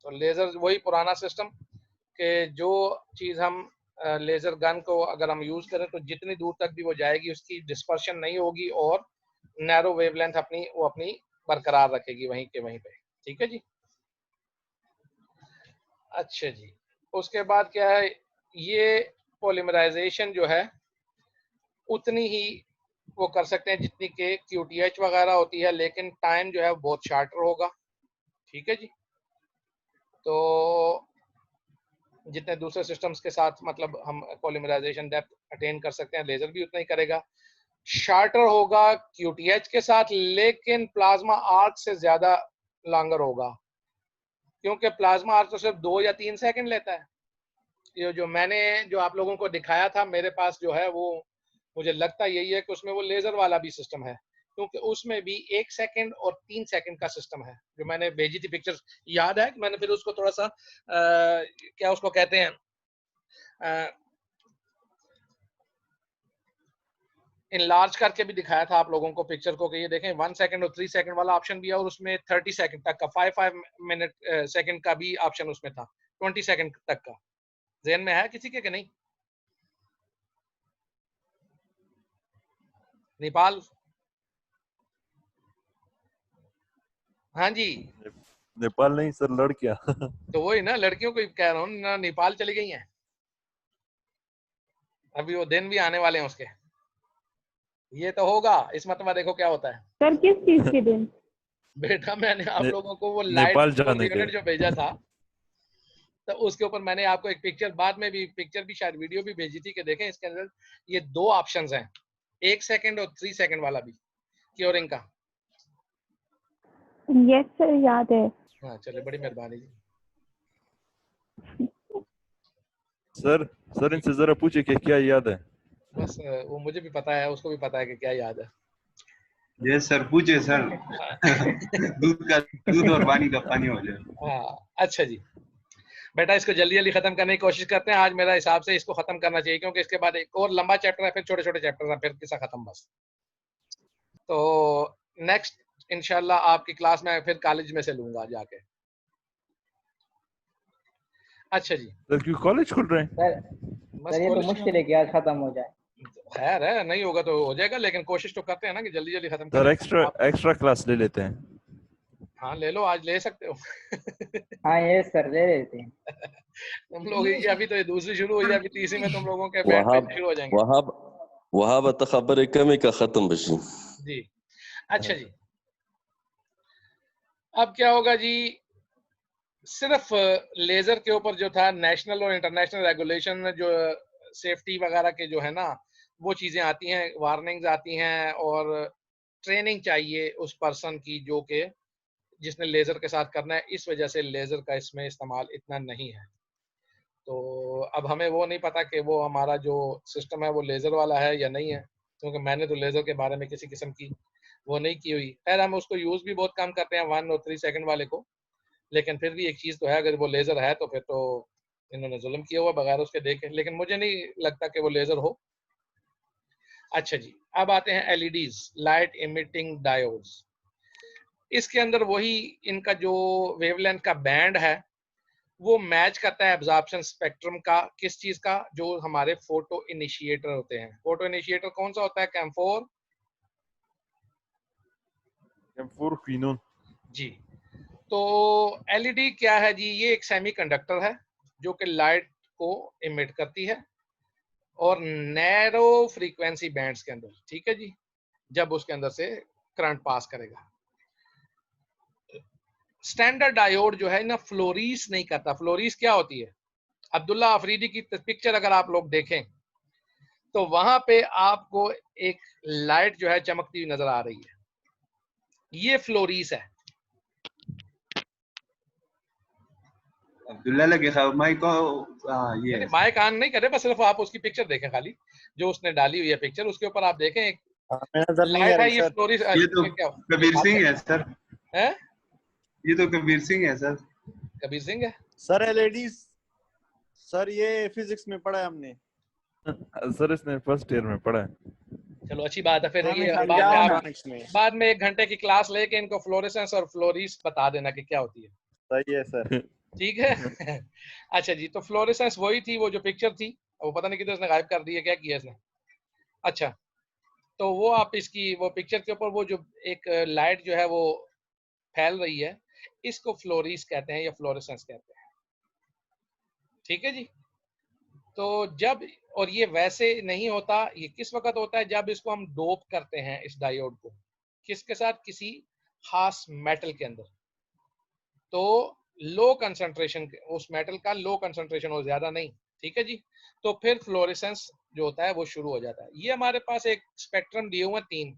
तो लेज़र वही पुराना सिस्टम कि जो चीज़ हम लेज़र गन को अगर हम यूज़ करें तो जितनी दूर तक भी वो जाएगी उसकी डिस्पर्शन नहीं होगी और नैरो वेवलेंथ अपनी बरकरार रखेगी वहीं के वहीं पे। ठीक है जी। अच्छा जी, उसके बाद क्या है, ये पॉलीमराइजेशन जो है उतनी ही वो कर सकते हैं जितनी के QTH वगैरह होती है, लेकिन टाइम जो है बहुत शार्टर होगा। ठीक है जी। तो जितने दूसरे सिस्टम्स के साथ मतलब हम पॉलीमराइजेशन डेप्थ अटेन कर सकते हैं, लेजर भी उतना ही करेगा। शार्टर होगा QTH के साथ, लेकिन प्लाज्मा आर्क से ज्यादा लॉन्गर होगा, क्योंकि प्लाज्मा आर्क तो सिर्फ 2 या 3 सेकंड लेता है। ये जो मैंने जो आप लोगों को दिखाया था मेरे पास जो है वो मुझे लगता यही है कि उसमें वो लेजर वाला भी सिस्टम है, क्योंकि उसमें भी 1 सेकंड और 3 सेकंड का सिस्टम है। जो मैंने भेजी थी पिक्चर्स, याद है कि मैंने फिर उसको थोड़ा सा क्या उसको कहते हैं, इनलार्ज करके भी दिखाया था आप लोगों को पिक्चर को कि ये देखें 1 सेकंड और 3 सेकंड वाला ऑप्शन भी है, और उसमें 30 सेकंड तक का 5 मिनट सेकंड का भी ऑप्शन उसमें था, 20 सेकंड तक का। ज़हन में है किसी के कि नहीं? नेपाल, हाँ जी। नेपाल नहीं सर, लड़कियां। तो वही ना, लड़कियों को कह रहा हूँ ना, नेपाल चली गई हैं। अभी वो दिन भी आने वाले हैं उसके। ये तो होगा इस मरतबा, देखो क्या होता है। सर किस चीज के दिन? बेटा मैंने आप लोगों को वो लाइट नेपाल जाने के। यूनिट जो भेजा था, तो उसके ऊपर मैंने आपको एक पिक्चर, बाद में भी पिक्चर भी शायद वीडियो भी भेजी थी कि देखें इसके अंदर ये 2 ऑप्शंस हैं, 1 सेकंड और 3 सेकंड वाला भी क्योरिंग का। यस सर, याद है। हाँ चलिए, बड़ी मेहरबानी जी। सर इनसे जरा पूछे कि क्या याद है। बस वो मुझे भी पता है, उसको भी पता है कि क्या याद है। ये सर पूछे सर। दूध और पानी का पानी हो जाए। हाँ अच्छा जी, बेटा इसको जल्दी जल्दी खत्म करने की कोशिश करते हैं। आज मेरा हिसाब से इसको खत्म करना चाहिए, क्योंकि इसके बाद एक और लंबा चैप्टर है, फिर छोटे छोटे चैप्टर हैं, फिर किस्सा खत्म बस। तो नेक्स्ट इंशाल्लाह आपकी क्लास में फिर कॉलेज में से लूंगा जाके। अच्छा जी, सर क्यों कॉलेज खुल रहे हैं? बस ये तो मुश्किल है कि आज खत्म हो जाए। खैर है, नहीं होगा तो हो जाएगा, लेकिन कोशिश तो करते हैं ना कि जल्दी जल्दी खत्म सर करें। एक्स्ट्रा क्लास ले लेते हैं। हाँ ले लो, आज ले सकते हो। हाँ ये सर ले लेते हैं। तुम लोग ये अभी तो ये दूसरी शुरू हुई है, अभी तीसरी में तुम लोगों के बैठ पे शुरू हो जाएंगे। वहाब खबर कमी का खत्म बशी जी। अच्छा जी, अब क्या होगा जी, सिर्फ लेजर के ऊपर जो था नेशनल और इंटरनेशनल रेगुलेशन में जो सेफ्टी वगैरह के जो है ना वो चीजें आती हैं, वार्निंग्स आती हैं, और ट्रेनिंग चाहिए उस पर्सन की जो कि जिसने लेजर के साथ करना है। इस वजह से लेजर का इसमें इस्तेमाल इतना नहीं है। तो अब हमें वो नहीं पता कि वो हमारा जो सिस्टम है वो लेजर वाला है या नहीं है, क्योंकि मैंने तो लेजर के बारे में किसी किस्म की वो नहीं की हुई। खैर हम उसको यूज भी बहुत कम करते हैं 1 और 3 सेकंड वाले को, लेकिन फिर भी एक चीज तो है, अगर वो लेजर है तो फिर तो इन्होंने जुल्म किया हुआ बगैर उसके देखे, लेकिन मुझे नहीं लगता कि वो लेजर हो। अच्छा जी, अब आते हैं एलईडीज, लाइट इमिटिंग डायोड्स। इसके अंदर वही इनका जो वेवलेंथ का बैंड है वो मैच करता है एब्जॉर्प्शन स्पेक्ट्रम का, किस चीज का, जो हमारे फोटो इनिशिएटर होते हैं। फोटो इनिशिएटर कौन सा होता है? कैम्फोर फिनोन जी। तो एलईडी क्या है जी? ये एक सेमीकंडक्टर है जो कि लाइट को इमिट करती है और नैरो फ्रीक्वेंसी बैंड्स के अंदर। ठीक है जी, जब उसके अंदर से करंट पास करेगा। स्टैंडर्ड डायोड जो है ना फ्लोरीस नहीं करता। फ्लोरीस क्या होती है? अब्दुल्ला अफरीदी की पिक्चर अगर आप लोग देखें तो वहां पे आपको एक लाइट जो है चमकती हुई नजर आ रही है, ये फ्लोरीस है। अब्दुल्ला लगे माइक ये माइक ऑन नहीं करे, बस सिर्फ आप उसकी पिक्चर देखें, खाली जो उसने डाली हुई है पिक्चर उसके ऊपर आप देखें एक लाइट है, ये फ्लोरीस। ये तो कबीर सिंह है सर। है ये तो कबीर सिंह है सर। कबीर सिंह है सर। एलईडी सर ये फिजिक्स में पढ़ा है हमने। सर इसने फर्स्ट ईयर में पढ़ा है। चलो अच्छी बात है, फिर ये बाद में 1 घंटे की क्लास लेके इनको फ्लोरेसेंस और फ्लोरीस बता देना कि क्या होती है। सही है सर। ठीक है। अच्छा जी, तो फ्लोरेसेंस वही थी, वो जो पिक्चर थी, वो पता नहीं किधर इसने गायब कर दी है, क्या किया इसने। अच्छा, तो वो आप इसकी वो पिक्चर के ऊपर वो जो एक लाइट जो है वो फैल रही है, इसको फ्लोरिस कहते हैं या फ्लोरेसेंस कहते हैं। ठीक है जी। तो जब, और ये वैसे नहीं होता, ये किस वक्त होता है, जब इसको हम डोप करते हैं इस डायोड को, किसके साथ, किसी खास मेटल के अंदर। तो लो कंसंट्रेशन, उस मेटल का लो कंसंट्रेशन हो, ज्यादा नहीं। ठीक है जी। तो फिर फ्लोरेसेंस जो होता है वो शुरू हो जाता है। ये हमारे पास एक स्पेक्ट्रम दिए हुए 3।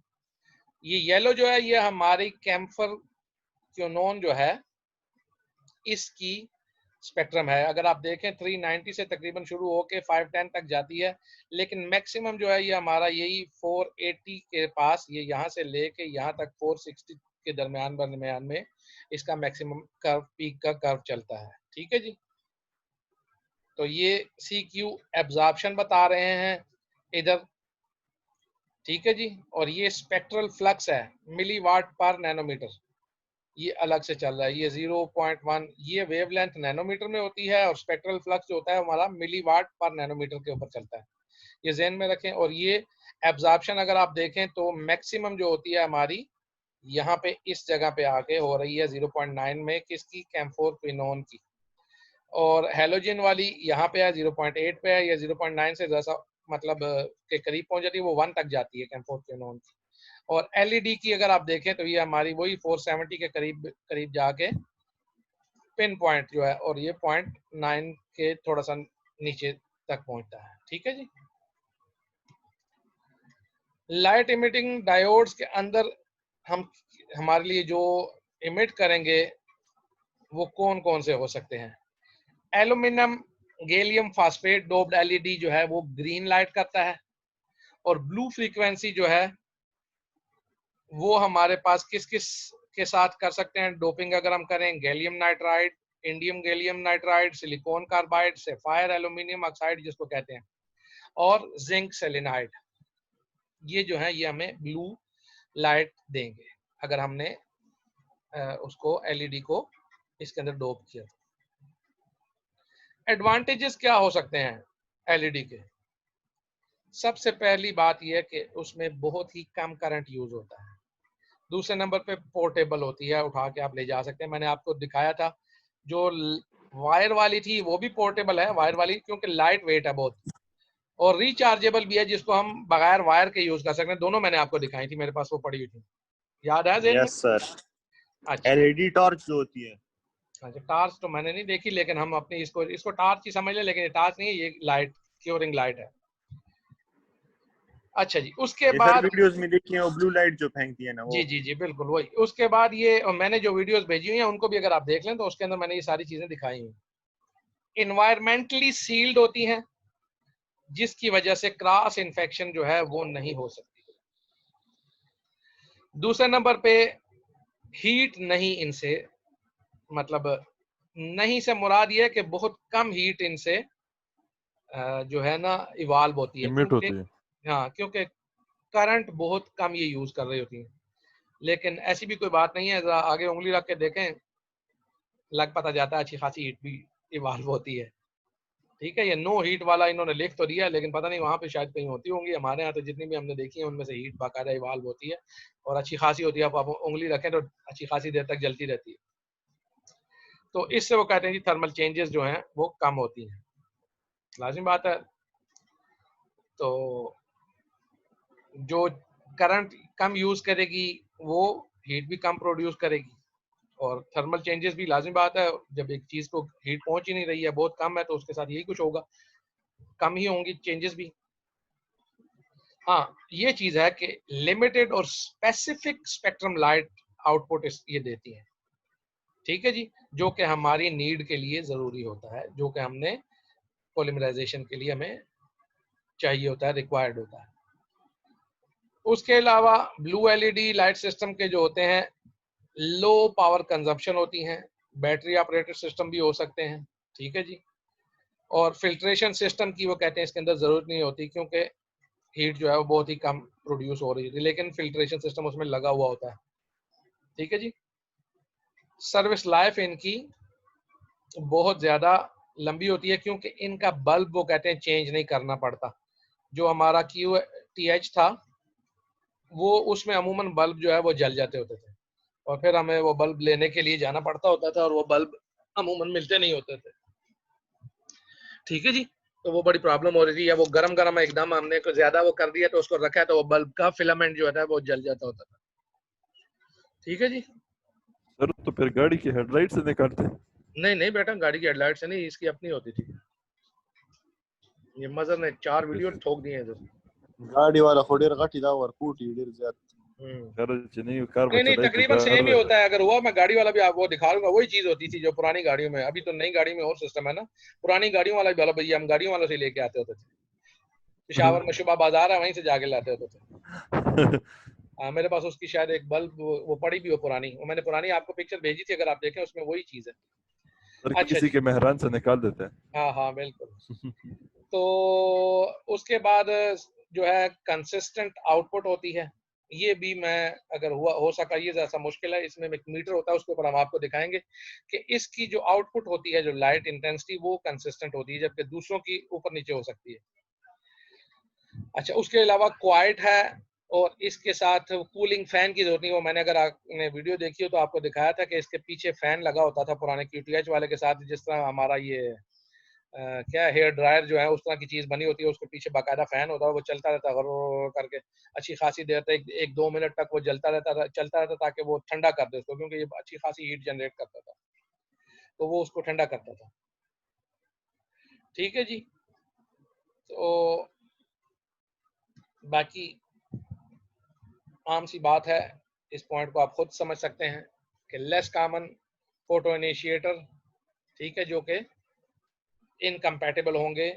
ये येलो जो है ये हमारी कैम्फर क्योनोन जो है इसकी स्पेक्ट्रम है। अगर आप देखें 390 से तकरीबन शुरू होके 510 तक जाती है, लेकिन मैक्सिमम जो है ये हमारा यही 480 के पास, ये यहाँ से लेके यहाँ तक 460 के दरमियान में इसका मैक्सिमम कर्व, पीक का कर्व चलता है। ठीक है जी। तो ये CQ एब्जॉर्प्शन बता रहे हैं इधर। ठीक है जी। और ये स्पेक्ट्रल फ्लक्स है मिलीवाट पर नैनोमीटर, ये अलग से चल रहा है। ये 0.1, ये वेवलेंथ नैनोमीटर में होती है, और स्पेक्ट्रल फ्लक्स जो होता है हमारा मिलीवाट पर नैनोमीटर के ऊपर चलता है, ये ज़हन में रखें। और ये एब्जॉर्प्शन अगर आप देखें तो मैक्सिमम जो होती है हमारी यहाँ पे इस जगह पे आके हो रही है 0.9 में, किसकी, कैम्फोर क्विनोन की। और हेलोजन वाली यहाँ पे है 0.8 पे है, या 0.9 से जैसा मतलब के करीब पहुंच जाती है, वो 1 तक जाती है कैम्फोर क्विनोन की। और LED की अगर आप देखें तो ये हमारी वही 470 के करीब जाके पिन पॉइंट जो है, और ये 0.9 के थोड़ा सा नीचे तक पहुंचता है। ठीक है जी। लाइट इमिटिंग डायोड्स के अंदर हम हमारे लिए जो इमिट करेंगे वो कौन कौन से हो सकते हैं। Aluminium gallium phosphate doped LED जो है वो ग्रीन लाइट करता है। और ब्लू फ्रीक्वेंसी जो है वो हमारे पास किस किस के साथ कर सकते हैं डोपिंग, अगर हम करें, gallium nitride, indium gallium nitride, silicon carbide, sapphire aluminium oxide जिसको कहते हैं, और जिंक सेलेनाइड। ये जो है ये हमें ब्लू लाइट देंगे अगर हमने उसको LED को इसके अंदर डोप किया। एडवांटेजेस क्या हो सकते हैं LED के। सबसे पहली बात यह कि उसमें बहुत ही कम करंट यूज होता है। दूसरे नंबर पे पोर्टेबल होती है, उठा के आप ले जा सकते हैं। मैंने आपको दिखाया था जो वायर वाली थी वो भी पोर्टेबल है, वायर वाली, क्योंकि लाइट वेट है बहुत, और रिचार्जेबल भी है जिसको हम बगैर वायर के यूज कर सकते हैं। दोनों मैंने आपको दिखाई थी, मेरे पास वो पड़ी हुई थी, याद है ज़हन में? Yes sir. अच्छा, LED टॉर्च जो होती है। अच्छा टार्च तो मैंने नहीं देखी, लेकिन हम अपनी इसको टार्च ही समझ लें, लेकिन ये टार्च नहीं है, ये लाइट, क्योरिंग लाइट है। अच्छा जी, उसके ये सर बाद वीडियोस में देखी है वो ब्लू लाइट जो फेंकती है ना वो। जी जी जी बिल्कुल वही। उसके बाद ये, और मैंने जो वीडियोस भेजी हुई हैं उनको भी अगर आप देख लें तो उसके अंदर मैंने ये सारी चीजें दिखाई हुई। इन्वायरमेंटली सील्ड होती हैं जिसकी वजह से क्रॉस इन्फेक्शन जो है वो नहीं हो सकती। दूसरे नंबर पे हीट नहीं इनसे, मतलब नहीं से मुराद ये है कि बहुत कम हीट इनसे जो है ना इवाल्व होती है, इमिट क्योंकि होती है। हाँ, क्योंकि करंट बहुत कम ये यूज कर रही होती है। लेकिन ऐसी भी कोई बात नहीं है, जरा आगे उंगली रख के देखें, लग पता जाता है अच्छी खासी हीट भी इवाल्व होती है। ठीक है, ये नो हीट वाला इन्होंने लिख तो दिया, लेकिन पता नहीं वहाँ पे शायद कहीं होती होंगी। हमारे यहाँ तो जितनी भी हमने देखी है उनमें से हीट बाकायदा इवाल्व होती है और अच्छी खासी होती है। आप उंगली रखें तो अच्छी खासी देर तक जलती रहती है। तो इससे वो कहते हैं कि थर्मल चेंजेस जो हैं वो कम होती हैं, लाजिम बात है। तो जो करंट कम यूज करेगी वो हीट भी कम प्रोड्यूस करेगी, और थर्मल चेंजेस भी लाजिम बात है। जब एक चीज को हीट पहुंच ही नहीं रही है, बहुत कम है, तो उसके साथ यही कुछ होगा, कम ही होंगी चेंजेस भी। हाँ, ये चीज है कि लिमिटेड और स्पेसिफिक स्पेक्ट्रम लाइट आउटपुट ये देती है। ठीक है जी, जो कि हमारी नीड के लिए जरूरी होता है, जो कि हमने पॉलीमराइजेशन के लिए हमें चाहिए होता है, रिक्वायर्ड होता है। उसके अलावा ब्लू LED लाइट सिस्टम के जो होते हैं लो पावर कंजप्शन होती हैं, बैटरी ऑपरेटेड सिस्टम भी हो सकते हैं। ठीक है जी। और फिल्ट्रेशन सिस्टम की वो कहते हैं इसके अंदर जरूरत नहीं होती, क्योंकि हीट जो है वो बहुत ही कम प्रोड्यूस हो रही है, लेकिन फिल्ट्रेशन सिस्टम उसमें लगा हुआ होता है। ठीक है जी। सर्विस लाइफ इनकी बहुत ज्यादा लंबी होती है, क्योंकि इनका बल्ब वो कहते हैं चेंज नहीं करना पड़ता। जो हमारा QTH था वो उसमें अमूमन बल्ब जो है वो जल जाते होते थे, और फिर हमें वो बल्ब लेने के लिए जाना पड़ता होता था, और वो बल्ब अमूमन मिलते नहीं होते थे। ठीक है जी, तो वो बड़ी प्रॉब्लम हो रही थी, या वो गरम गरम एकदम हमने को ज्यादा वो कर दिया तो उसको रखा है तो वो बल्ब का फिलामेंट जो है वो जल जाता होता था। ठीक है जी। सर तो फिर गाड़ी की हेडलाइट से निकालते हैं? नहीं नहीं बेटा, गाड़ी की हेडलाइट से नहीं, इसकी अपनी होती थी। ये मजर ने 4 वीडियो ठोक दिए इधर। गाड़ी वाला खोडेर काटी दा और कूटी ढेर ज्यादा गरज नहीं कार नहीं नहीं, चलाई तकरीबन सेम ही होता है। अगर हुआ मैं गाड़ी वाला भी आपको दिखा दूंगा, वही चीज होती थी जो पुरानी गाड़ियों में। अभी तो नई गाड़ी में और सिस्टम है ना, पुरानी गाड़ियों वाला भी वाला भैया हम गाड़ियों वालों से लेके आते होते थे। पेशावर में शुबा बाजार है, वहीं से जाके लाते होते थे। मेरे पास उसकी शायद एक बल्ब वो पड़ी भी हो पुरानी, वो मैंने पुरानी आपको पिक्चर भेजी थी, अगर आप देखें उसमें वही चीज है। सर अच्छा किसी जी, के मेहरान से निकाल देते हैं। हाँ हाँ बिल्कुल। तो उसके बाद जो है कंसिस्टेंट आउटपुट होती है। ये भी मैं अगर हुआ हो सका, ये जैसा मुश्किल है, इसमें एक मीटर होता है, उसके ऊपर हम आपको दिखाएंगे कि इसकी जो आउटपुट होती है, जो लाइट इंटेंसिटी, वो कंसिस्टेंट होती है, जबकि दूसरों की ऊपर नीचे हो सकती है। अच्छा, उसके अलावा क्वाइट है, और इसके साथ कूलिंग फैन की जरूरत नहीं। वो मैंने, अगर आपने वीडियो देखी हो तो आपको दिखाया था कि इसके पीछे फैन लगा होता था पुराने QTH वाले के साथ, जिस तरह हमारा ये क्या हेयर ड्रायर जो है उस तरह की चीज बनी होती है, उसके पीछे बाकायदा फैन होता है, वो चलता रहता है करके अच्छी खासी देर तक, एक दो मिनट तक वो चलता रहता ताकि वो ठंडा कर दे उसको, क्योंकि ये अच्छी खासी हीट जनरेट करता था, तो वो उसको ठंडा करता था। ठीक है जी। तो बाकी आम सी बात है, इस पॉइंट को आप खुद समझ सकते हैं कि लेस कॉमन फोटो इनिशिएटर, ठीक है, जो कि इनकम्पैटिबल होंगे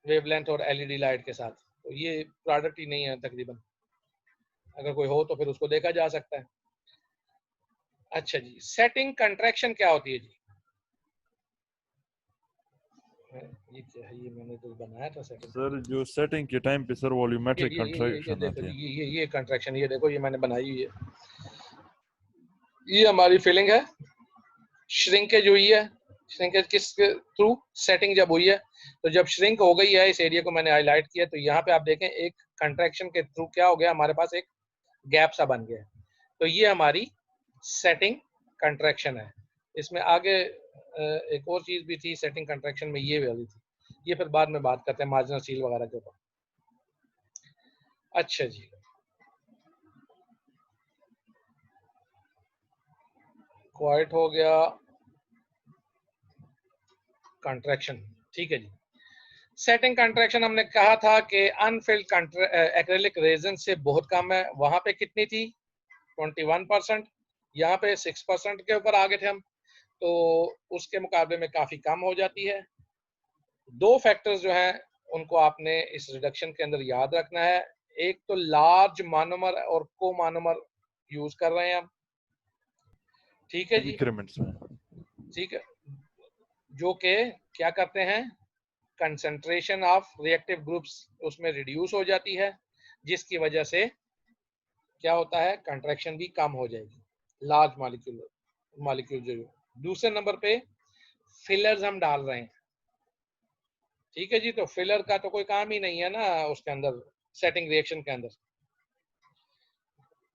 वेवलेंथ और LED लाइट के साथ। तो ये प्रोडक्ट ही नहीं है तकरीबन, अगर कोई हो तो फिर उसको देखा जा सकता है। अच्छा जी, सेटिंग कंट्रैक्शन क्या होती है जी? ये क्या है? ये मैंने तो बनाया था सेटिंग। सर जो सेटिंग के टाइम पे सर वॉल्यूमेट्रिक ये कंट्रैक्शन देखो आती है। जी, ये कंट्रैक्शन, ये देखो, ये मैंने बनाई हुई है। ये हमारी फीलिंग है। श्रिंकेज हुई है। श्रिंकेज किस थ्रू? सेटिंग जब हुई है, तो जब श्रिंक हो गई है, इस एरिया को मैंने हाईलाइट किया, तो यहाँ पे आप देखें एक कंट्रैक्शन के थ्रू क्या हो गया, हमारे पास एक गैप सा बन गया है। तो ये हमारी सेटिंग कंट्रैक्शन है। इसमें आगे एक और चीज भी थी सेटिंग कंट्रैक्शन में, ये वाली थी, ये फिर बाद में बात करते हैं मार्जिनल सील वगैरह के ऊपर। अच्छा जी, क्वाइट हो गया, कंट्रैक्शन। ठीक है जी। सेटिंग कंट्रैक्शन हमने कहा था कि अनफिल्ड एक्रेलिक रेजिन से बहुत कम है। वहां पे कितनी थी? 21%। यहाँ पे 6% के ऊपर आ गए थे हम, तो उसके मुकाबले में काफी कम हो जाती है। दो फैक्टर्स जो हैं उनको आपने इस रिडक्शन के अंदर याद रखना है। एक तो लार्ज मोनोमर और को मोनोमर यूज कर रहे हैं हम, ठीक है जी, इंक्रीमेंट्स में। ठीक है, जो कि क्या करते हैं, कंसंट्रेशन ऑफ रिएक्टिव ग्रुप्स उसमें रिड्यूस हो जाती है, जिसकी वजह से क्या होता है, कंट्रैक्शन भी कम हो जाएगी, लार्ज मॉलिक्यूल जो। दूसरे नंबर पे फिलर्स हम डाल रहे हैं, ठीक है जी, तो फिलर का तो कोई काम ही नहीं है ना उसके अंदर, सेटिंग रिएक्शन के अंदर।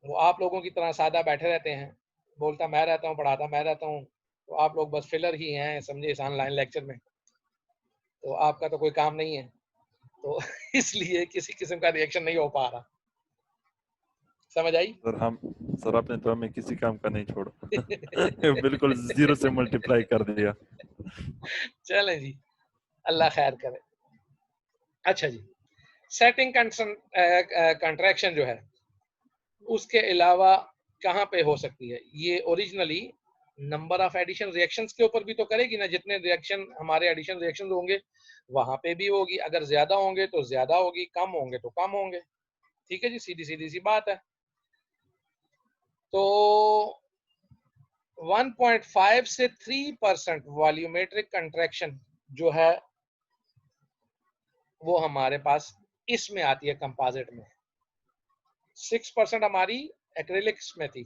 वो आप लोगों की तरह सादा बैठे रहते हैं, बोलता मैं रहता हूँ, पढ़ाता मैं रहता हूँ, तो आप लोग बस फिलर ही हैं, समझे, इस ऑनलाइन लेक्चर में। तो आपका तो कोई काम नहीं है, तो इसलिए किसी किस्म का रिएक्शन नहीं हो पा रहा। समझ आई? सर आपने तो हमें किसी काम का नहीं छोड़ा। बिल्कुल 0 से मल्टीप्लाई कर दिया। चलें जी, अल्लाह खैर करे। अच्छा जी, सेटिंग कंट्रैक्शन जो है उसके अलावा कहाँ पे हो सकती है? ये originally number of addition reactions के ऊपर भी तो करेगी ना, जितने रिएक्शन हमारे एडिशन रिएक्शन होंगे वहां पे भी होगी। अगर ज्यादा होंगे तो ज्यादा होगी, कम होंगे तो कम होंगे। ठीक है जी, सीधी सीधी सी बात है। तो 1.5 से 3% वॉल्यूमेट्रिक कंट्रैक्शन जो है वो हमारे पास इसमें आती है कंपोजिट में। 6% हमारी एक्रिलिक्स में थी।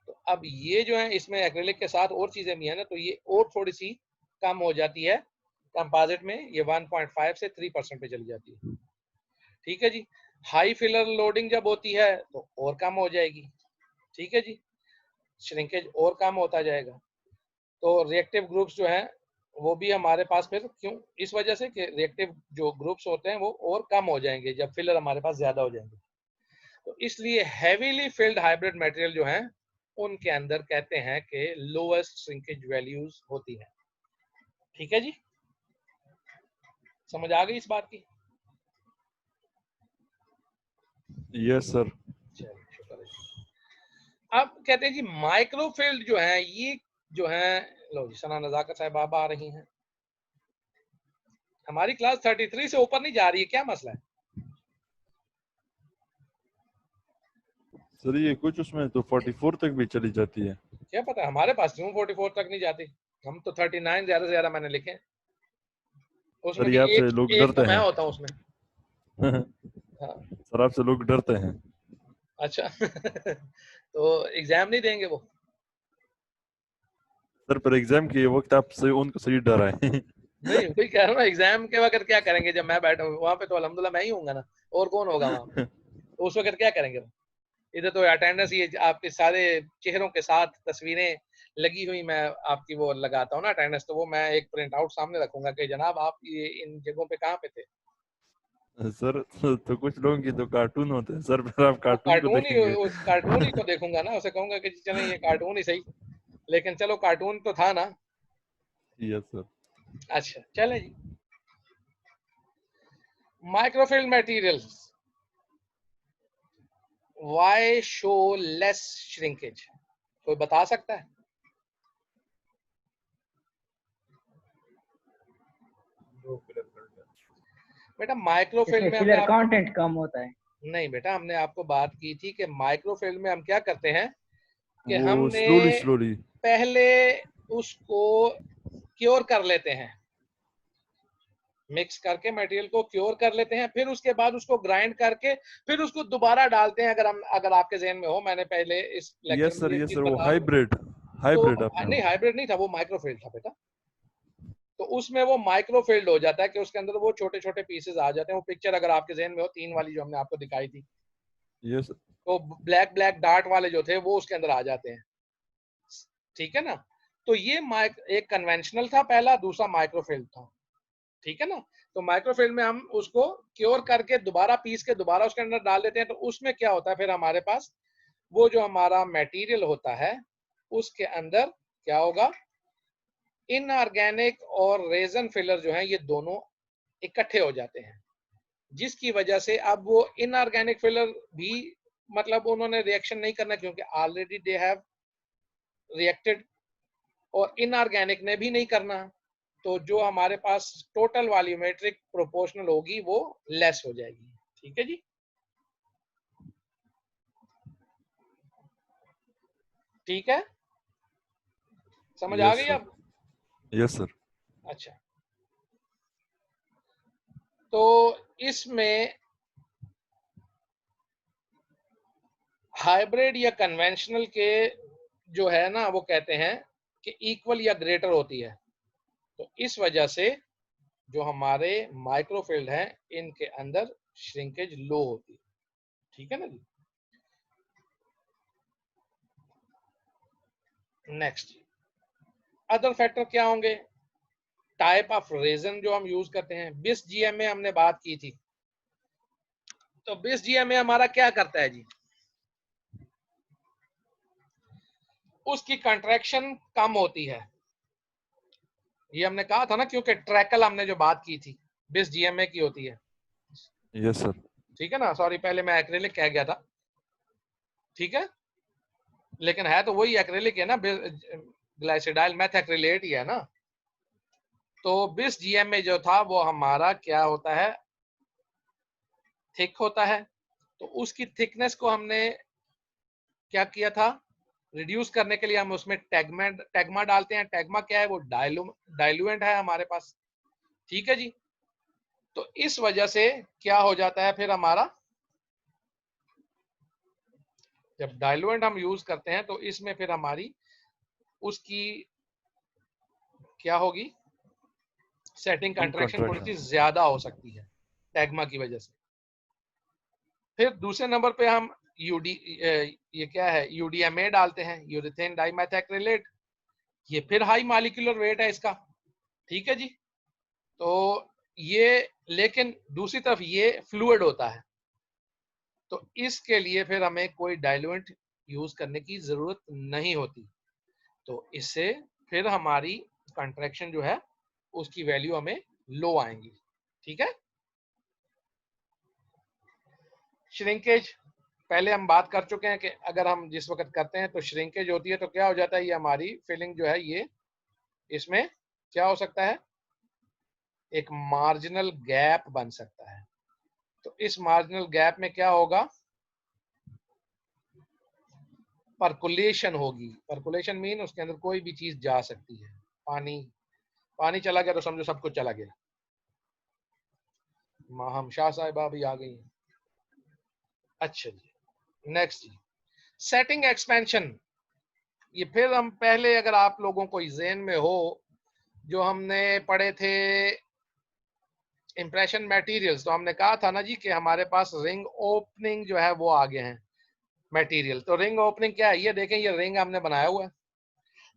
तो अब ये जो है इसमें एक्रिलिक के साथ और चीजें भी है ना, तो ये और थोड़ी सी कम हो जाती है कंपोजिट में, ये 1.5 से 3% पे चली जाती है। ठीक है जी। हाई फिलर लोडिंग जब होती है तो और कम हो जाएगी। ठीक है जी, श्रिंकेज और कम होता जाएगा। तो रिएक्टिव ग्रुप्स जो हैं वो भी हमारे पास फिर क्यों, इस वजह से कि रिएक्टिव जो ग्रुप्स होते हैं वो और कम हो जाएंगे जब फिलर हमारे पास ज्यादा हो जाएंगे। तो इसलिए हैवीली फिल्ड हाइब्रिड मटेरियल जो हैं उनके अंदर कहते हैं कि लोएस्ट श्रिंकेज वैल्यूज होती है। ठीक है जी, समझ आ गई इस बात की? Yes sir. चलिए शुक्र है जी। अब कहते हैं जी माइक्रोफील्ड जो है ये जो है, लो जी सना नजाकत साहब आ रही हैं। हमारी क्लास 33 से ऊपर नहीं जा रही है, क्या मसला है? सर ये कुछ उसमें तो 44 तक भी चली जाती है। क्या पता, हमारे पास क्यों 44 तक नहीं जाती। हम तो 39 ज्यादा से ज्यादा मैंने लिखे हैं। उसमें सर भी ये आपसे लोग एक डरते तो मैं हैं। होता हूँ उसमें। हाँ सर आपसे लोग डरते हैं। अच्छा तो एग्जाम नहीं देंगे वो? सर पर एग्जाम के वक्त आप सही उनको सही डराए। नहीं वही कह रहा हूँ ना, एग्जाम के वक्त क्या करेंगे जब मैं बैठा हूँ वहां पे, तो अल्हम्दुलिल्लाह मैं ही हूँगा ना, और कौन होगा वहां पे? तो उस वक्त क्या करेंगे वो? इधर तो अटेंडेंस, ये आपके सारे चेहरों के साथ तस्वीरें लगी हुई मैं आपकी वो लगाता हूँ ना अटेंडेंस, तो वो मैं एक प्रिंट आउट सामने रखूंगा कि जनाब आप ये इन जगहों पे कहाँ पे थे। सर तो कुछ लोगों की तो कार्टून होते हैं सर, फिर आप हाँ, कार्टून को देखेंगे। उस कार्टून ही को देखूंगा ना, उसे कहूंगा कि चलें ये कार्टून ही सही, लेकिन चलो कार्टून तो था ना। Yes sir. अच्छा चले जी, microfilm materials why show less shrinkage, कोई बता सकता है? बेटा माइक्रोफिल्म इसमें में हमने फिलर कंटेंट कम होता है। नहीं बेटा, हमने आपको बात की थी कि माइक्रोफिल्म में हम क्या करते हैं कि वो हमने स्लोली पहले उसको क्योर कर लेते हैं, मिक्स करके मटेरियल को क्योर कर लेते हैं, फिर उसके बाद उसको ग्राइंड करके फिर उसको दोबारा डालते हैं। अगर आपके जहन में हो, मैंने पहले इस लेक्चर में ये यस चीज सर वो बता, हाइब्रिड तो आपने नहीं हाइब्रिड नहीं था, वो माइक्रोफील्ड था बेटा। तो उसमें वो माइक्रोफील्ड हो जाता है कि उसके अंदर वो छोटे छोटे पीसेस आ जाते हैं। वो पिक्चर अगर आपके जहन में हो, 3 वाली जो हमने आपको दिखाई थी, यस तो ब्लैक ब्लैक डार्ट वाले जो थे वो उसके अंदर आ जाते हैं। ठीक है ना? तो ये एक कन्वेंशनल था पहला, दूसरा माइक्रोफिल्म था। ठीक है ना? तो माइक्रोफिल्म में हम उसको क्योर करके दोबारा पीस के दोबारा उसके अंदर डाल देते हैं। तो उसमें क्या होता है फिर हमारे पास वो जो हमारा मटेरियल होता है उसके अंदर क्या होगा, इनऑर्गेनिक और रेजन फिलर जो है ये दोनों इकट्ठे हो जाते हैं, जिसकी वजह से अब वो इनऑर्गेनिक फिलर भी मतलब उन्होंने रिएक्शन नहीं करना क्योंकि ऑलरेडी दे हैव रिएक्टेड, और इनऑर्गेनिक ने भी नहीं करना। तो जो हमारे पास टोटल वॉल्यूमेट्रिक प्रोपोर्शनल होगी वो लेस हो जाएगी। ठीक है जी, ठीक है, समझ आ यस गई सर। अब? Yes sir. अच्छा, तो इसमें हाइब्रिड या कन्वेंशनल के जो है ना वो कहते हैं कि इक्वल या ग्रेटर होती है। तो इस वजह से जो हमारे माइक्रोफील्ड हैं इनके अंदर श्रिंकेज लो होती है। ठीक है ना जी? नेक्स्ट, अदर फैक्टर क्या होंगे? टाइप ऑफ रेजन जो हम यूज करते हैं। बिस जीएमए हमने बात की थी, तो बिस जीएमए हमारा क्या करता है जी? उसकी कंट्रैक्शन कम होती है, ये हमने कहा था ना, क्योंकि ट्रैकल हमने जो बात की थी बिस जीएमए की होती है। Yes sir. ठीक है ना, सॉरी पहले मैं एक्रेलिक कह गया था। ठीक है, लेकिन है तो वही एक्रेलिक है ना, ग्लाइसिडाइल मेथैक्रिलेट ही है ना। तो बिस जीएमए जो था वो हमारा क्या होता है, थिक होता है। तो उसकी थिकनेस को हमने क्या किया था, रिड्यूस करने के लिए हम उसमें टैग्मा डालते हैं। टैग्मा क्या है, वो डाइल्यूएंट है हमारे पास। ठीक है जी, तो इस वजह से क्या हो जाता है फिर हमारा, जब डाइल्यूएंट हम यूज करते हैं तो इसमें फिर हमारी उसकी क्या होगी, सेटिंग कंट्रैक्शन थोड़ी सी contraction. ज्यादा हो सकती है टैग्मा की वजह से। फिर दूसरे नंबर पे हम ये क्या है, यूडीएमए डालते हैं, यूरेथेन डाइमेथाक्रिलेट। ये फिर हाई मॉलिक्यूलर वेट है इसका, ठीक है जी। तो ये, लेकिन दूसरी तरफ ये फ्लूइड होता है, तो इसके लिए फिर हमें कोई डाइल्यूएंट यूज करने की जरूरत नहीं होती। तो इससे फिर हमारी कंट्रैक्शन जो है उसकी वैल्यू हमें लो आएंगी, ठीक है। श्रिंकेज पहले हम बात कर चुके हैं कि अगर हम जिस वक्त करते हैं तो श्रिंकेज होती है तो क्या हो जाता है, ये हमारी फिलिंग जो है ये इसमें क्या हो सकता है, एक मार्जिनल गैप बन सकता है। तो इस मार्जिनल गैप में क्या होगा, परकुलेशन होगी। परकुलेशन मीन उसके अंदर कोई भी चीज जा सकती है। पानी चला गया तो समझो सब कुछ चला गया। माहम शाह साहिबा भी आ गई हैं। अच्छा जी, नेक्स्ट जी, सेटिंग एक्सपेंशन। ये फिर हम पहले, अगर आप लोगों को ज़हन में हो, जो हमने पढ़े थे इंप्रेशन मटेरियल्स, तो हमने कहा था ना जी कि हमारे पास रिंग ओपनिंग जो है वो आगे हैं मटेरियल। तो रिंग ओपनिंग क्या है, ये देखें, ये रिंग हमने बनाया हुआ है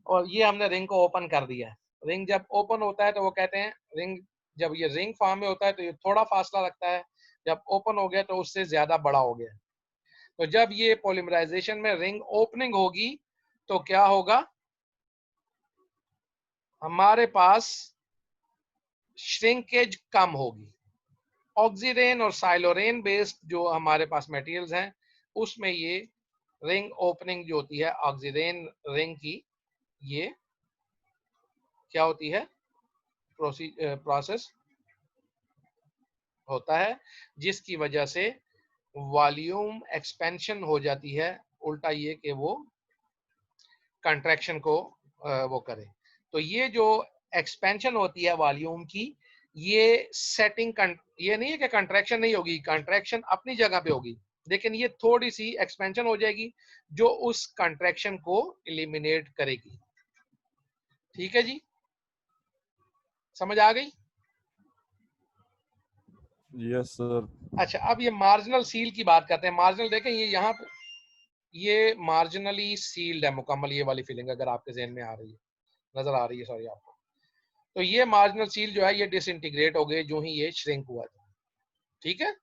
और ये हमने रिंग को ओपन कर दिया है। रिंग जब ओपन होता है तो वो कहते हैं रिंग, जब ये रिंग फॉर्म में होता है तो ये थोड़ा फासला रखता है, जब ओपन हो गया तो उससे ज्यादा बड़ा हो गया। तो जब ये पॉलीमराइजेशन में रिंग ओपनिंग होगी तो क्या होगा, हमारे पास श्रिंकेज कम होगी। ऑक्सीडेन और साइलोरेन बेस्ड जो हमारे पास मटेरियल्स हैं उसमें ये रिंग ओपनिंग जो होती है ऑक्सीडेन रिंग की, ये क्या होती है, प्रोसेस होता है, जिसकी वजह से वॉल्यूम एक्सपेंशन हो जाती है, उल्टा ये कि वो कंट्रैक्शन को वो करे। तो ये जो एक्सपेंशन होती है वॉल्यूम की, ये सेटिंग, ये नहीं है कि कंट्रैक्शन नहीं होगी, कंट्रैक्शन अपनी जगह पे होगी, लेकिन ये थोड़ी सी एक्सपेंशन हो जाएगी जो उस कंट्रैक्शन को एलिमिनेट करेगी, ठीक है जी, समझ आ गई। Yes sir. अच्छा, अब ये मार्जिनल सील की बात करते हैं। मार्जिनल देखें, ये यहाँ पे ये मार्जिनली सील्ड है मुकम्मल, ये वाली फीलिंग अगर आपके ज़हन में आ रही है, नजर आ रही है, सॉरी आपको, तो ये मार्जिनल सील जो है ये डिसइंटीग्रेट हो गए जो ही ये श्रिंक हुआ था, ठीक है,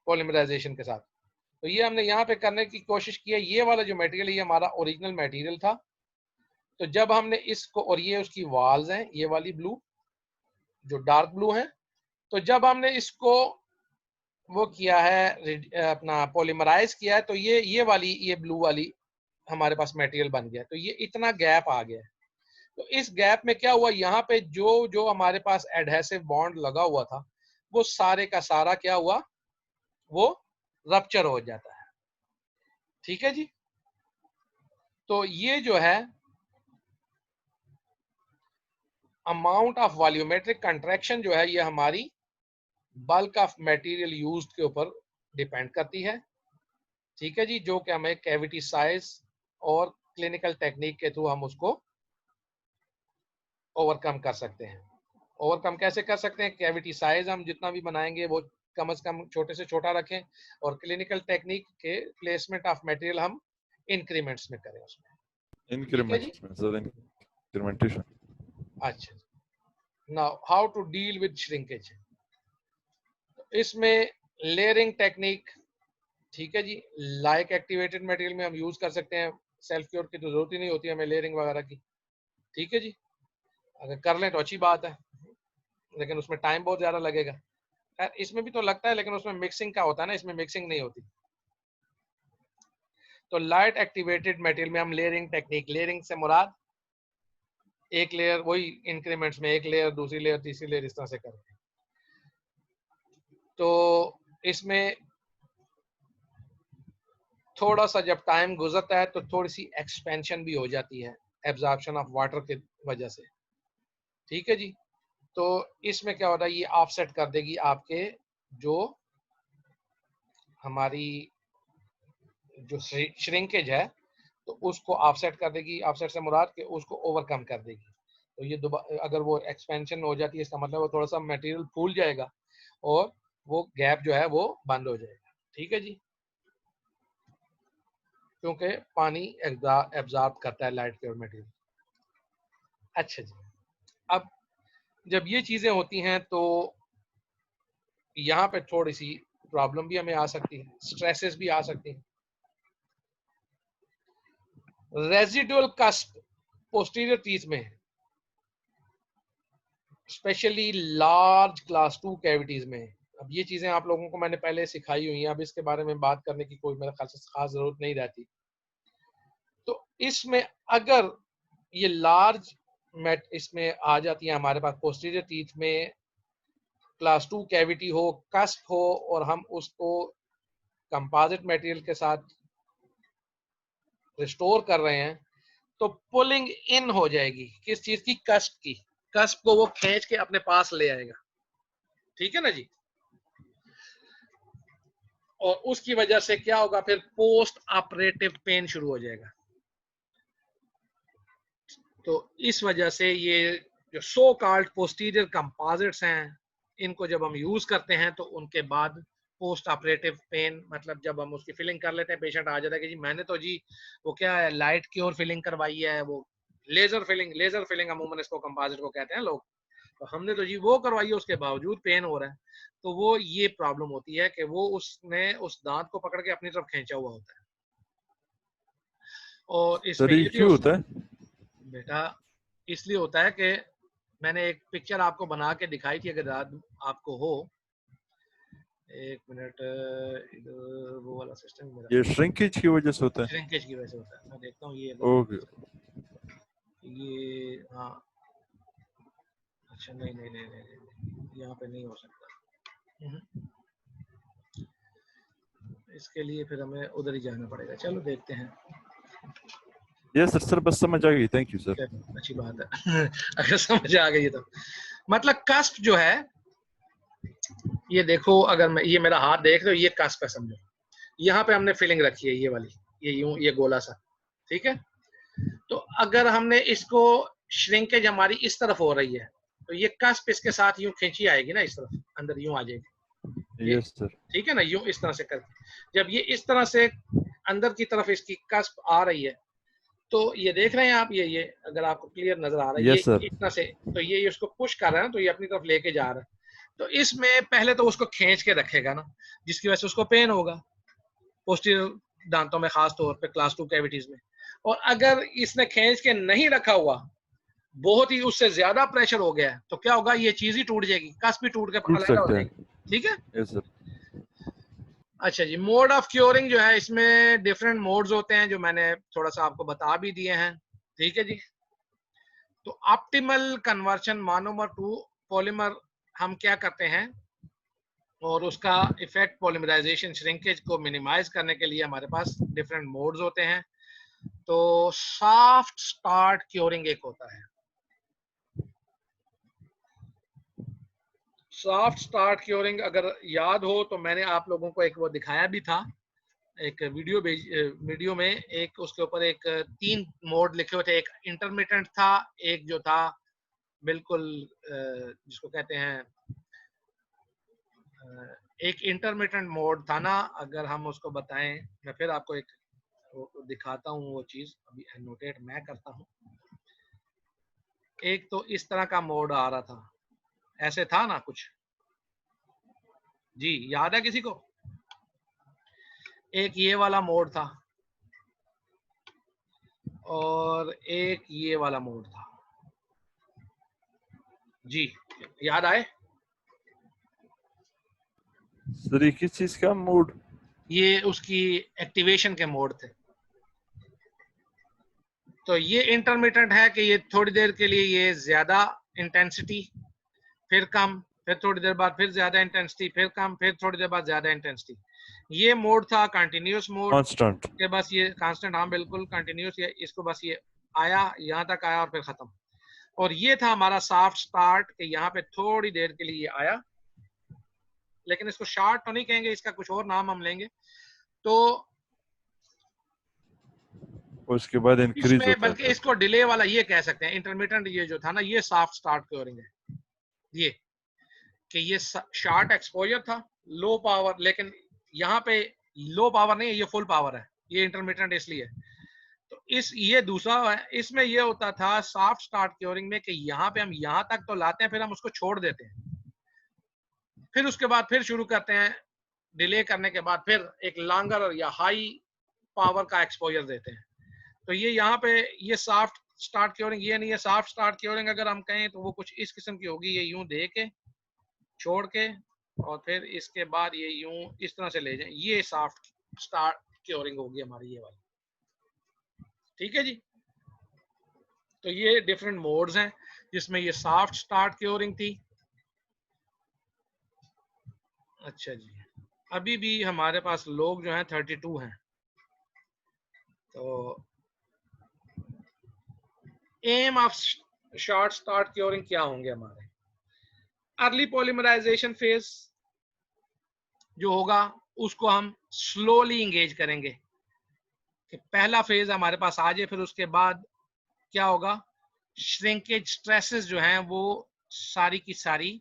पॉलीमराइजेशन के साथ। तो ये हमने यहाँ पे करने की कोशिश की है। ये वाला जो मटेरियल ये हमारा ओरिजिनल मटेरियल था, तो जब हमने इसको, और ये उसकी वॉल्स हैं, ये वाली ब्लू जो डार्क ब्लू है, तो जब हमने इसको वो किया है, अपना पॉलीमराइज किया है, तो ये वाली, ये ब्लू वाली हमारे पास मटेरियल बन गया। तो ये इतना गैप आ गया है। तो इस गैप में क्या हुआ, यहाँ पे जो जो हमारे पास एडहेसिव बॉन्ड लगा हुआ था वो सारे का सारा क्या हुआ, वो रप्चर हो जाता है, ठीक है जी। तो ये जो है अमाउंट ऑफ वॉल्यूमेट्रिक कंट्रैक्शन जो है ये हमारी बल्क ऑफ मटेरियल यूज्ड के ऊपर डिपेंड करती है, ठीक है जी, जो कि हमें कैविटी साइज और क्लिनिकल टेक्निक के थ्रू हम उसको ओवरकम कर सकते हैं। ओवरकम कैसे कर सकते हैं, कैविटी साइज हम जितना भी बनाएंगे वो कम से कम छोटे से छोटा रखें, और क्लिनिकल टेक्निक के प्लेसमेंट ऑफ मटेरियल हम इंक्रीमेंट्स में करें उसमें, ठीक है जी। इंक्रीमेंटेशन। अच्छा, now how to deal with shrinkage. इसमें लेयरिंग टेक्निक, ठीक है जी, लाइक एक्टिवेटेड मटेरियल में हम यूज कर सकते हैं, सेल्फ क्योर की तो जरूरत ही नहीं होती हमें लेयरिंग वगैरह की, ठीक है जी। अगर कर लें तो अच्छी बात है, लेकिन उसमें टाइम बहुत ज्यादा लगेगा। खैर इसमें भी तो लगता है, लेकिन उसमें मिक्सिंग का होता है ना, इसमें मिक्सिंग नहीं होती। तो लाइट एक्टिवेटेड मटेरियल में हम लेयरिंग टेक्निक, लेयरिंग से मुराद एक लेयर, वही इंक्रीमेंट्स में एक लेयर, दूसरी लेयर, तीसरी लेयर, इस तरह से करते हैं। तो इसमें थोड़ा सा जब टाइम गुजरता है तो थोड़ी सी एक्सपेंशन भी हो जाती है एब्जॉर्प्शन ऑफ वाटर की वजह से, ठीक है जी। तो इसमें क्या होता है, ये ऑफसेट कर देगी आपके जो हमारी जो श्रिंकेज है, तो उसको ऑफसेट कर देगी। ऑफसेट से मुराद के उसको ओवरकम कर देगी। तो ये अगर वो एक्सपेंशन हो जाती है इसका मतलब वो थोड़ा सा मटेरियल फूल जाएगा और वो गैप जो है वो बंद हो जाएगा। ठीक है जी, क्योंकि पानी एब्जॉर्ब करता है लाइट क्योर मटेरियल। अच्छा जी, अब जब ये चीजें होती हैं तो यहाँ पे थोड़ी सी प्रॉब्लम भी हमें आ सकती है, स्ट्रेसेस भी आ सकती हैं। रेजिडुअल कस्प पोस्टीरियर टीथ में, स्पेशली लार्ज क्लास 2 कैविटीज में, अब ये चीजें आप लोगों को मैंने पहले सिखाई हुई हैं, अब इसके बारे में बात करने की कोई मेरे ख्याल से खास जरूरत नहीं रहती। तो इसमें अगर ये लार्ज इसमें आ जाती है हमारे पास पोस्टीरियर टीथ में, क्लास 2 कैविटी हो, कस्प हो, और हम उसको कंपोजिट मटेरियल के साथ रिस्टोर कर रहे हैं, तो पुलिंग इन हो जाएगी किस चीज की, कस्प की। कस्प को वो खींच के अपने पास ले आएगा। ठीक है ना जी, और उसकी वजह से क्या होगा, फिर पोस्ट ऑपरेटिव पेन शुरू हो जाएगा। तो इस वजह से ये जो सो कॉल्ड पोस्टीरियर कंपोजिट्स हैं, इनको जब हम यूज करते हैं तो उनके बाद पोस्ट ऑपरेटिव पेन, मतलब जब हम उसकी फिलिंग कर लेते हैं, पेशेंट आ जाता है कि जी मैंने तो जी वो क्या है लाइट क्योर फिलिंग करवाई है, वो लेजर फिलिंग अमूमन इसको कंपोजिट को कहते हैं लोग, तो हमने तो जी वो करवाई है, उसके बावजूद पेन हो रहा है। तो वो ये प्रॉब्लम होती है कि वो उसने उस दांत को पकड़ के अपनी तरफ खींचा हुआ होता है। और इसमें सर ये ये भी क्यों होता है? बेटा इसलिए होता है कि मैंने एक पिक्चर आपको बना के दिखाई थी, अगर याद आपको हो। एक मिनट, इधर वो वाला सिस्टम मेरा, ये श्रिंकेज की वजह से होता है? श्रिंकेज की वजह से होता है। मैं देखता हूँ ये ओके, ये हाँ, अच्छा नहीं नहीं नहीं नहीं, नहीं यहाँ पे नहीं हो सकता। इसके लिए फिर हमें उधर ही जाना पड़ेगा। चलो देखते हैं। यस सर, सर बस समझ आ गई, थैंक यू सर। अच्छी बात है अगर समझ आ गई तो। मतलब कस्प जो है, ये देखो, अगर मैं ये मेरा हाथ देख रहे हो, ये कस्प है समझो, यहाँ पे हमने फिलिंग रखी है ये वाली, ये यूं, ये गोला सा, ठीक है। तो अगर हमने इसको श्रिंकेज हमारी इस तरफ हो रही है, तो ये कस्प इसके साथ यूं खींची आएगी ना, इस तरफ अंदर यूं आ जाएगी। यस सर, ठीक है ना, यूं इस तरह से करके जब ये इस तरह से अंदर की तरफ इसकी कस्प आ रही है, तो ये देख रहे हैं आप, ये अगर आपको क्लियर नजर आ रहा है, yes, ये sir. इस तरह से, तो ये उसको पुश कर रहा है ना, तो ये अपनी तरफ लेके जा रहा है। तो इसमें पहले तो उसको खींच के रखेगा ना, जिसकी वजह से उसको पेन होगा पोस्टीरियर दांतों में, खास तौर पे क्लास 2 कैविटीज में। और अगर इसने खींच के नहीं रखा हुआ, बहुत ही उससे ज्यादा प्रेशर हो गया है, तो क्या होगा, ये चीज ही टूट जाएगी, कस्प भी टूट के अलग हो जाएगी। ठीक है, यस सर। अच्छा जी, मोड ऑफ क्योरिंग जो है, इसमें डिफरेंट मोड्स होते हैं, जो मैंने थोड़ा सा आपको बता भी दिए हैं। ठीक है जी, तो optimal conversion monomer to polymer हम क्या करते हैं, और उसका इफेक्ट पॉलीमराइजेशन श्रिंकेज को मिनिमाइज करने के लिए हमारे पास डिफरेंट मोड्स होते हैं। तो सॉफ्ट स्टार्ट क्योरिंग एक होता है। सॉफ्ट स्टार्ट क्योरिंग अगर याद हो तो मैंने आप लोगों को एक वो दिखाया भी था, एक वीडियो में, एक उसके ऊपर एक 3 मोड लिखे हुए थे। एक इंटरमिटेंट था, एक जो था बिल्कुल जिसको कहते हैं, एक इंटरमिटेंट मोड था ना, अगर हम उसको बताएं, मैं फिर आपको एक दिखाता हूँ वो चीज, अभी एनोटेट मैं करता हूँ। एक तो इस तरह का मोड आ रहा था, ऐसे था ना कुछ जी, याद है किसी को? एक ये वाला मोड था और एक ये वाला मोड था जी, याद आए? सर ये किस चीज का मोड? ये उसकी एक्टिवेशन के मोड थे। तो ये इंटरमिटेंट है कि ये थोड़ी देर के लिए ये ज्यादा इंटेंसिटी, फिर कम, फिर थोड़ी देर बाद फिर ज्यादा इंटेंसिटी, फिर कम, फिर थोड़ी देर बाद ज्यादा इंटेंसिटी। ये मोड था कंटिन्यूस मोड, कांस्टेंट के बस ये कांस्टेंट, हाँ बिल्कुल कंटिन्यूस, ये इसको बस ये आया, यहाँ तक आया और फिर खत्म। और ये था हमारा सॉफ्ट स्टार्ट, कि यहाँ पे थोड़ी देर के लिए आया, लेकिन इसको शार्ट तो नहीं कहेंगे, इसका कुछ और नाम हम लेंगे। तो उसके बाद इंक्रीज इसमें होता बल्कि है। इसको डिले वाला ये कह सकते हैं, इंटरमिटेंट ये जो था ना, ये सॉफ्ट स्टार्ट क्योरिंग है। ये कि ये शॉर्ट एक्सपोजर था, लो पावर, लेकिन यहाँ पे लो पावर नहीं है, ये फुल पावर है, ये इंटरमिटेंट इसलिए। तो ये दूसरा है, इसमें ये होता था सॉफ्ट स्टार्ट क्योरिंग में कि यहाँ पे हम यहाँ तक तो लाते हैं, फिर हम उसको छोड़ देते हैं, फिर उसके बाद फिर शुरू करते हैं, डिले करने के बाद फिर एक लॉन्गर या हाई पावर का एक्सपोजर देते हैं। तो ये यहाँ पे ये सॉफ्ट स्टार्ट क्योरिंग ये नहीं है। सॉफ्ट स्टार्ट क्योरिंग अगर हम कहें तो वो कुछ इस किस्म की होगी, ये यूं दे के छोड़ के और फिर इसके बाद ये यूं इस तरह से ले जाए, ये सॉफ्ट स्टार्ट क्योरिंग होगी हमारी ये वाली। ठीक है जी। तो ये डिफरेंट मोड्स हैं जिसमें ये सॉफ्ट स्टार्ट क्योरिंग थी। अच्छा जी, अभी भी हमारे पास लोग जो हैं 32 हैं। तो aim of short start curing क्या होंगे हमारे? अर्ली पॉलीमराइजेशन फेज जो होगा उसको हम स्लोली इंगेज करेंगे कि पहला फेज हमारे पास आ जाए, फिर उसके बाद क्या होगा, श्रिंकेज स्ट्रेसेस जो हैं वो सारी की सारी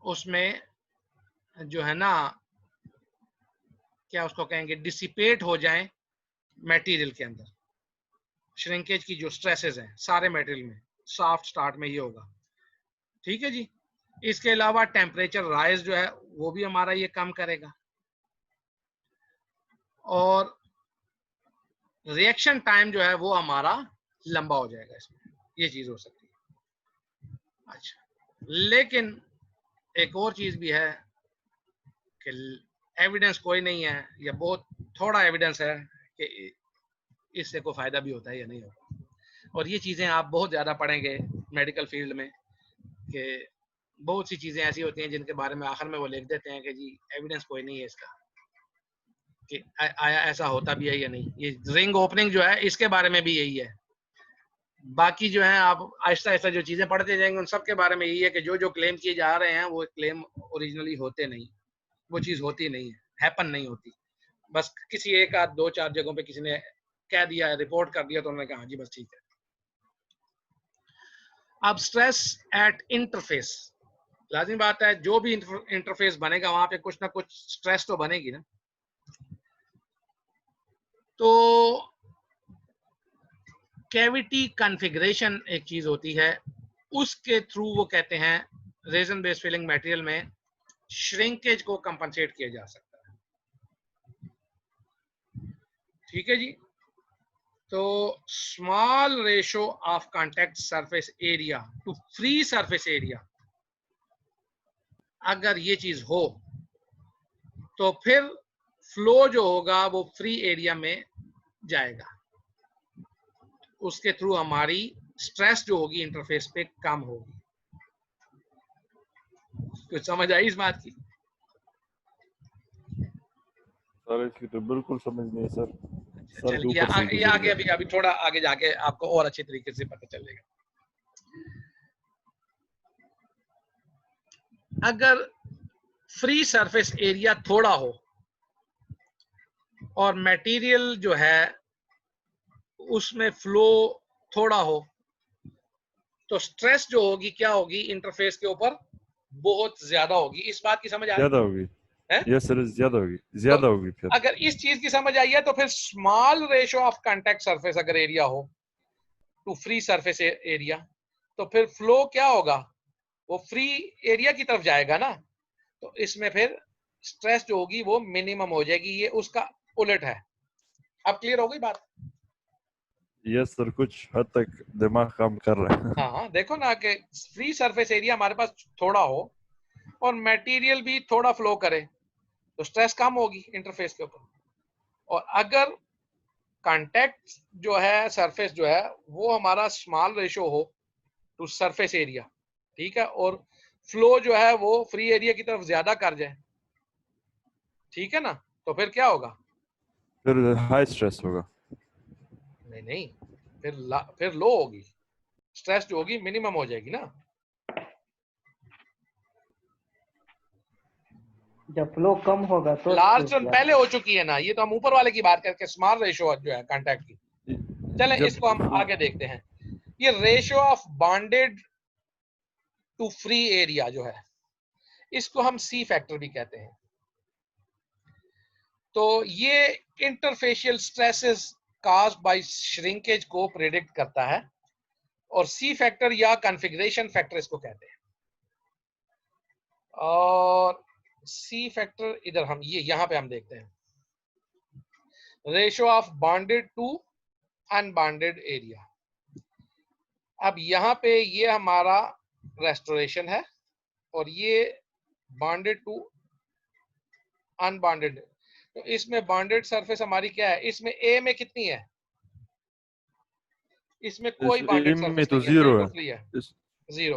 उसमें जो है ना, क्या उसको कहेंगे, डिसिपेट हो जाएं मटेरियल के अंदर। श्रिंकेज की जो स्ट्रेसेस हैं सारे मटेरियल में, सॉफ्ट स्टार्ट में ये होगा। ठीक है जी। इसके अलावा टेम्परेचर राइज जो है वो भी हमारा ये कम करेगा, और रिएक्शन टाइम जो है वो हमारा लंबा हो जाएगा। इसमें ये चीज हो सकती है। अच्छा, लेकिन एक और चीज भी है कि एविडेंस कोई नहीं है या बहुत थोड़ा एविडेंस है कि इससे कोई फायदा भी होता है या नहीं होता। और ये चीजें आप बहुत ज्यादा पढ़ेंगे मेडिकल फील्ड में कि बहुत सी चीजें ऐसी होती हैं जिनके बारे में आखिर में वो लिख देते हैं कि जी एविडेंस कोई नहीं है इसका कि आया ऐसा होता भी है या नहीं। ये रिंग ओपनिंग जो है इसके बारे में भी यही है। बाकी जो है आप आहिस्ता आहिस्ता जो चीजें पढ़ते जाएंगे उन सब के बारे में यही है कि जो जो क्लेम किए जा रहे हैं वो क्लेम ओरिजिनली होते नहीं, वो चीज होती नहीं है, हैपन नहीं होती। बस किसी एक आध दो चार जगहों पे किसी ने कह दिया, रिपोर्ट कर दिया, तो उन्होंने कहा जी बस ठीक है। अब स्ट्रेस एट इंटरफेस, लाजिमी बात है जो भी इंटरफेस बनेगा वहां पे कुछ ना कुछ स्ट्रेस तो बनेगी ना। तो कैविटी कॉन्फ़िगरेशन एक चीज होती है, उसके थ्रू वो कहते हैं रेजन बेस्ड फिलिंग मटेरियल में श्रिंकेज को कंपनसेट किया जा सकता है। ठीक है जी। तो small ratio of contact surface area to free surface area, अगर ये चीज हो तो फिर फ्लो जो होगा वो फ्री एरिया में जाएगा, उसके थ्रू हमारी स्ट्रेस जो होगी इंटरफेस पे कम होगी। कुछ समझ आई इस बात की? सर इसकी तो बिल्कुल समझ नहीं है सर। सर के चलिए ऊपर से ये गुजर आगे गया। अभी थोड़ा आगे जाके आपको और अच्छे तरीके से पता चलेगा। अगर फ्री सरफेस एरिया थोड़ा हो और मटेरियल जो है उसमें फ्लो थोड़ा हो, तो स्ट्रेस जो होगी क्या होगी इंटरफेस के ऊपर, बहुत ज्यादा होगी। इस बात की समझ आ रही ज्यादा होगी। है? यस सर, ज्यादा होगी, तो ज्यादा होगी। फिर अगर इस चीज की समझ आई है तो फिर small ratio of contact surface अगर एरिया हो टू फ्री सरफेस एरिया, तो फिर फ्लो क्या होगा, वो फ्री एरिया की तरफ जाएगा ना। तो इसमें फिर स्ट्रेस जो होगी वो मिनिमम हो जाएगी। ये उसका उलट है। अब क्लियर हो गई बात? यस सर, कुछ हद तक दिमाग काम कर रहा है। हाँ, देखो ना कि फ्री सरफेस एरिया हमारे पास थोड़ा हो और मटेरियल भी थोड़ा फ्लो करे तो स्ट्रेस कम होगी इंटरफेस के ऊपर। और अगर कांटेक्ट जो है सरफेस जो है वो हमारा स्मॉल रेशो हो टू सरफेस एरिया, ठीक है, और फ्लो जो है वो फ्री एरिया की तरफ ज्यादा कर जाए, ठीक है ना, तो फिर क्या होगा? फिर हाई स्ट्रेस होगा। नहीं, फिर लो होगी, स्ट्रेस जो होगी मिनिमम हो जाएगी ना। जब फ्लो कम होगा तो लार्ज स्ट्रेस पहले हो चुकी है ना, ये तो हम ऊपर वाले की बात करके स्मॉल रेशियो जो है कांटेक्ट की। चलें इसको हम आगे देखते हैं। ये ratio of bonded to free area जो है, इसको हम सी फैक्टर भी कहते हैं। तो ये interfacial stresses caused by shrinkage को प्रेडिक्ट करता है, और सी फैक्टर या कॉन्फ़िगरेशन फैक्टर इसको कहते हैं। और सी फैक्टर इधर हम ये यहां पे हम देखते हैं, ratio of bonded to unbonded area. अब यहाँ पे ये हमारा रेस्टोरेशन है और ये बॉन्डेड टू अनबॉन्डेड। तो इसमें बॉन्डेड सरफेस हमारी क्या है, इसमें ए में कितनी है, इसमें कोई बॉन्डेड सरफेस तो नहीं है, जीरो बिल्कुल है, फ्री है, जीरो।